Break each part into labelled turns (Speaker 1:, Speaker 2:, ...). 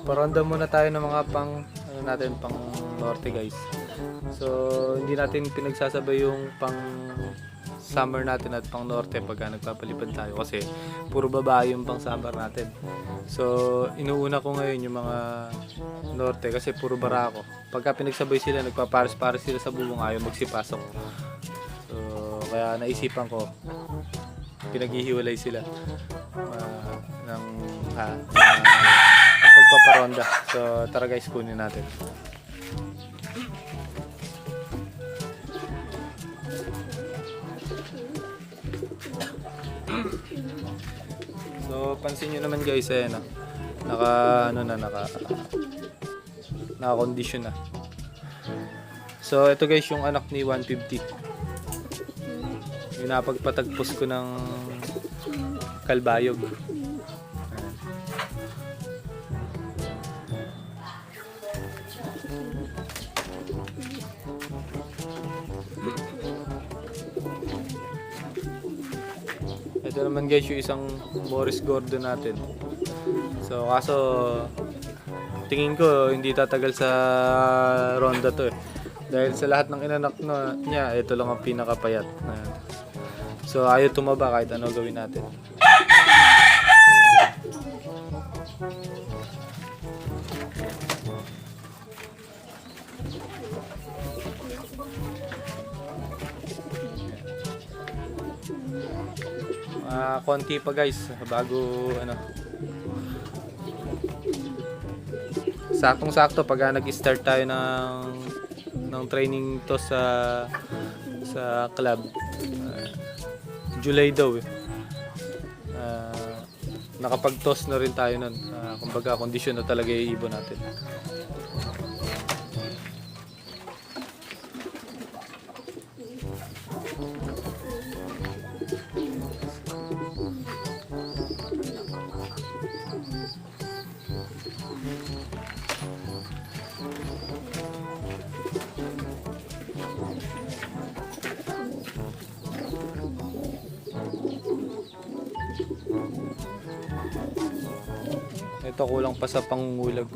Speaker 1: Paronda muna tayo ng mga pang ano natin, pang norte guys. So hindi natin pinagsasabay yung pang summer natin at pang norte pagka nagpapalipad tayo kasi puro babae yung pang summer natin. So inuuna ko ngayon yung mga norte kasi puro barako. Pagka pinagsabay sila, nagpapares-pares sila sa bubong, ayaw magsipasok. So kaya naisipan ko, pinaghihiwalay sila ng pagpaparonda. So tara guys, kunin natin. So pansin nyo naman guys, naka ano na, naka condition na. So ito guys yung anak ni 150. Yung napagpatagpos ko ng kalbayog. Ito naman guys yung isang Morris Gordon natin. So kaso tingin ko hindi tatagal sa ronda to eh. Dahil sa lahat ng inanak niya, ito lang ang pinakapayat. So ayaw tumaba kahit ano gawin natin. Konti pa guys bago ano. Saktong-sakto pag nag-start tayo ng training to sa club. July daw eh. Nakapag-toss na rin tayo nun. Kumbaga kondisyon na talaga yung ibon natin. Ito kulang pa sa pangungulag.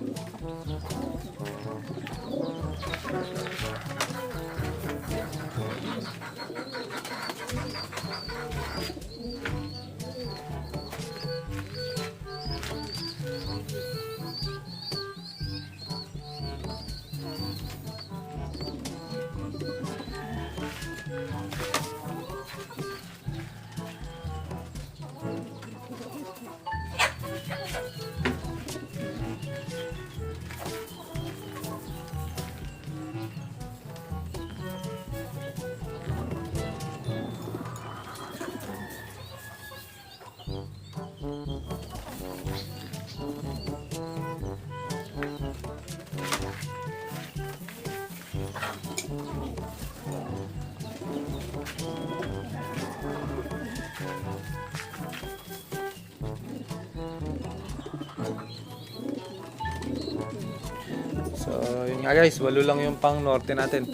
Speaker 1: So yun nga guys, walo lang yung pang norte natin.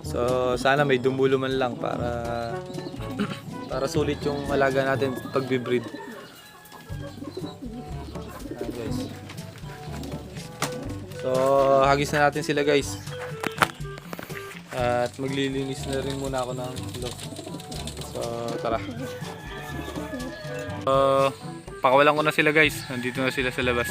Speaker 1: So sana may dumulo man lang para sulit yung alaga natin pagbe-breed. Guys. So hagis na natin sila guys. At maglilinis na rin muna ako ng loob. So tara. So pakawalan ko na sila guys. Nandito na sila sa labas.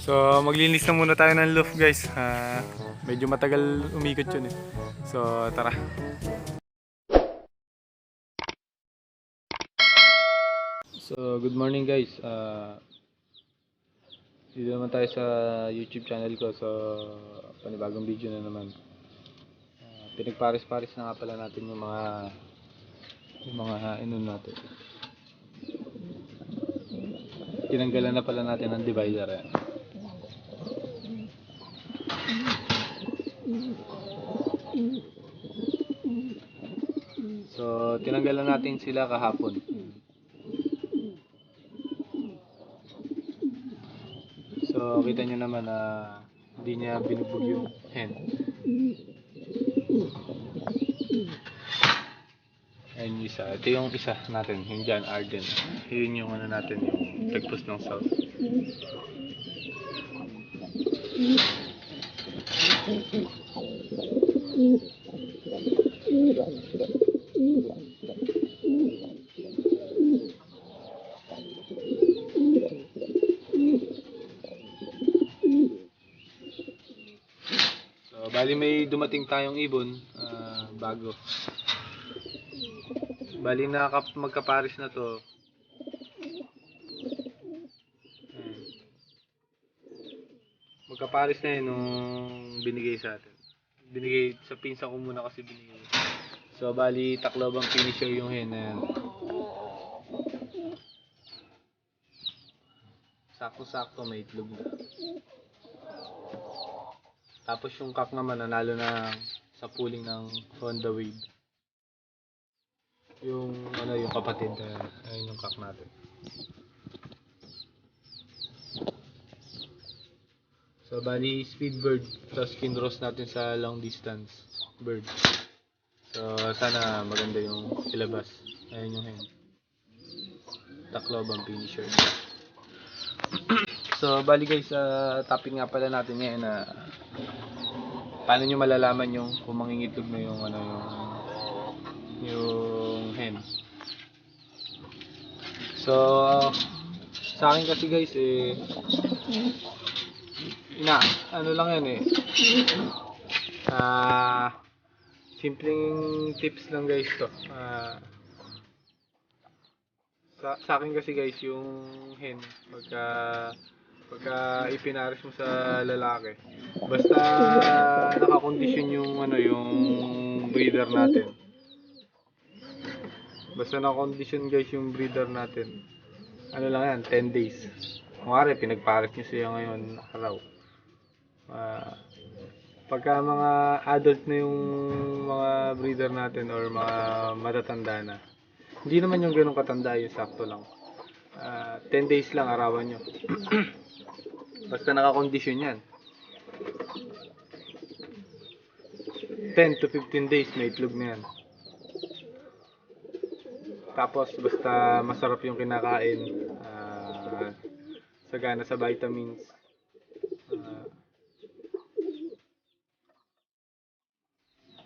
Speaker 1: So maglinis na muna tayo ng loft guys. Medyo matagal umikot yun eh. So tara. So good morning guys. Dito naman tayo sa YouTube channel ko. So panibagong video na naman. Pinagpares-pares na nga pala natin yung mga ano natin. Tinanggalan na pala natin ang divider. So, tinanggalan natin sila kahapon. So, kita nyo naman na hindi niya binubog yung hen. Ayun yung isa. Ito yung isa natin, yung John Arden. Yun yung ano natin, yung tagpos ng south. So, bali may dumating tayong ibon, bago. Bali magkaparis na to. Magkaparis na yun nung binigay sa atin. Binigay sa pinsa ko muna kasi binigay. So, bali taklobang finisher yung hen na yan. Sakto-sakto may itlog na. Tapos yung cock naman nanalo na sa pooling ng Honda Wave. Yung yung kapatid, ayun yung cock natin. So bali speed bird, tapos kinross natin sa long distance bird. So sana maganda yung ilabas. Ayun yung hen. Taklobang finisher. So bali guys, topic nga pala natin ngayon na paano nyo malalaman yung kung mangingitlog na yung yung hen. So sa akin kasi guys lang yan simpleng tips lang guys to. Sa akin kasi guys yung hen pagka ipinaris mo sa lalaki, basta nakakondisyon yung yung breeder natin. Basta nakakondisyon guys yung breeder natin. Ano lang yan, 10 days. Kunwari pinagparis nyo siya ngayon araw. Pagka mga adult na yung mga breeder natin or mga matatanda na, hindi naman yung ganun katanda, yung sakto lang. 10 days lang arawan nyo. Basta nakakondisyon yan. 10 to 15 days may itlog na yan. Tapos basta masarap yung kinakain, sagana sa vitamins,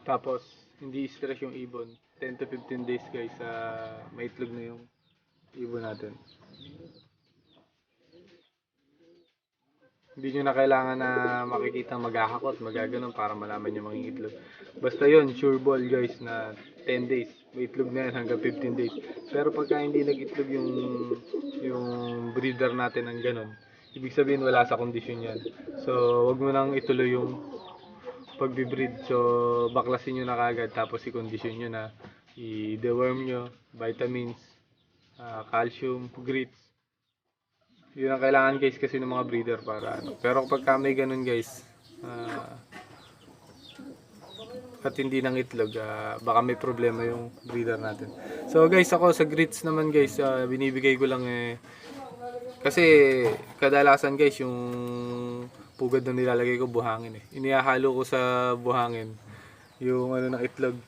Speaker 1: tapos hindi stress yung ibon. 10 to 15 days guys, may itlog na yung ibon natin. Hindi nyo na kailangan na makikita maghahakot, magaganon para malaman yung mga itlog. Basta yun, sure ball guys na 10 days, may itlog na yan hanggang 15 days. Pero pagka hindi nag-itlog yung breeder natin ng ganon, ibig sabihin wala sa kondisyon yan. So, wag mo nang ituloy yung pagbe-breed. So, baklasin nyo na kagad, tapos i-condition nyo na, i-deworm nyo, vitamins, calcium, grits. Yun ang kailangan guys kasi ng mga breeder para Pero kapag may ganun guys, at hindi nang itlog, baka may problema yung breeder natin. So guys, ako sa grits naman guys, binibigay ko lang kasi kadalasan guys yung pugad na nilalagay ko buhangin Inihahalo ko sa buhangin yung ng itlog,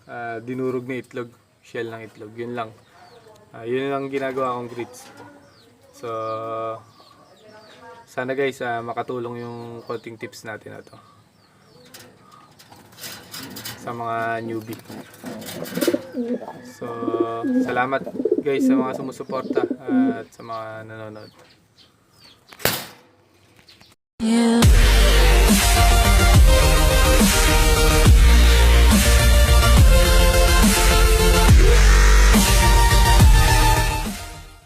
Speaker 1: dinurog na itlog, shell ng itlog. Yun lang. Yun lang ginagawa kong grits. So sana guys, makatulong yung konting tips natin na to sa mga newbie. So salamat guys sa mga sumusuporta at sa mga nanonood.